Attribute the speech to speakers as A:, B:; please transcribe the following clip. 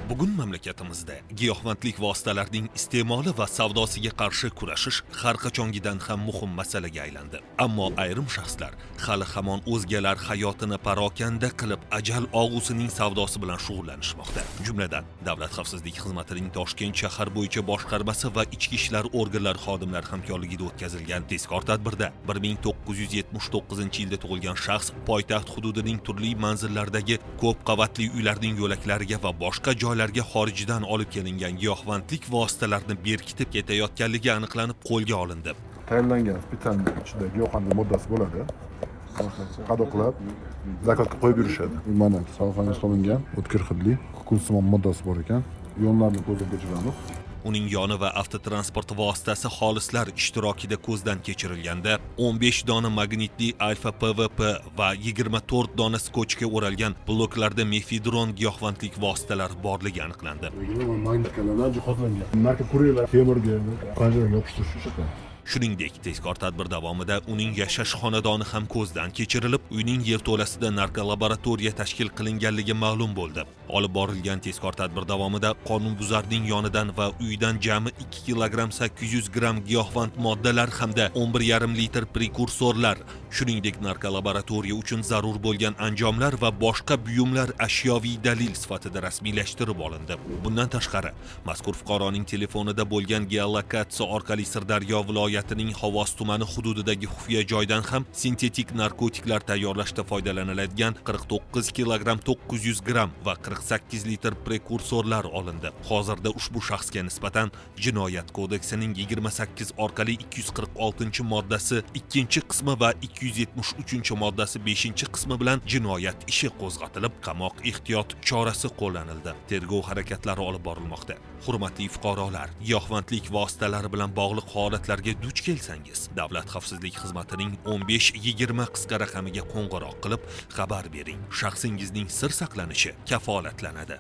A: Bugun mamlakatimizda giyohvandlik vositalarining iste'moli va savdosiga qarshi kurashish har qachongidan ham muhim masalaga aylandi. Ammo ayrim shaxslar hali hamon o'zgalar hayotini parokanda qilib ajal og'usining savdosi bilan shug'ullanishmoqda. Jumladan, Davlat xavfsizlik xizmatining Toshkent shahar bo'yicha boshqarmasi va ichki ishlar organlari xodimlari hamkorligida o'tkazilgan tezkor tadbirda 1979-yilda tug'ilgan shaxs poytaxt hududining turli manzillaridagi ko'p qavatli uylarning yo'laklariga va boshqa joylarga xorijdan olib kelingan giyohvandlik vositalarini berkitib ketayotganligi aniqlanib qo'lga olindi.
B: Tayinlangan spitsalniy ichida giyohvandlik moddasi bo'ladi. Qadoqlab zakotga qo'yib yurishadi. Mana salfanga solingan o'tkir hidli kukun moddasi bor ekan. Yonlarni ko'zdan kechiramiz.
A: Uning yoni va avtotransport vositasi xolislar ishtirokida ko'zdan kechirilganda 15 dona magnitli alfa PVP va 24 dona skochga o'ralgan bloklarda mefedron giyohvandlik vositalari borligi aniqlandi.
B: Magnitkalar jihozlangan. Marka kurelar temirga, panjaraga yopishtirish uchun.
A: Shuningdek, tezkor tadbir davomida uning yashash xonadoni ham ko'zdan kechirilib, uyning yerto'lasida narkolaboratoriya tashkil qilinganligi ma'lum bo'ldi. Olib borilgan tezkor tadbir davomida qonunbuzarning yonidan va uyidan jami 2 kilogramm 800 gramm giyohvand moddalar hamda 11,5 litr prekursorlar, shuningdek narkolaboratoriya uchun zarur bo'lgan anjomlar va boshqa buyumlar ashyoviy dalil sifatida rasmiylashtirib olindi. Bundan tashqari, mazkur fuqaroning telefonida bo'lgan geolokatsiya orqali Sirdaryo viloyatining Xovos tumani hududidagi xufiya joydan ham sintetik narkotiklar tayyorlashda foydalaniladigan 49 kilogramm 900 gramm va 48 litr prekursorlar olindi. Hozirda ushbu shaxsga nisbatan Jinoyat kodeksining 28 orqali 246-moddasi 2-qismi va 273-moddasi 5-qismi bilan jinoyat ishi qo'zg'atilib, qamoq ehtiyot chorasi qo'llanildi. Tergov harakatlari olib borilmoqda. Hurmatli fuqarolar, giyohvandlik vositalari bilan bog'liq holatlarga duch kelsangiz, Davlat xavfsizlik xizmatining 15-20 qisqa raqamiga qo'ng'iroq qilib xabar bering. Shaxsingizning sir saqlanishi kafolatlanadi.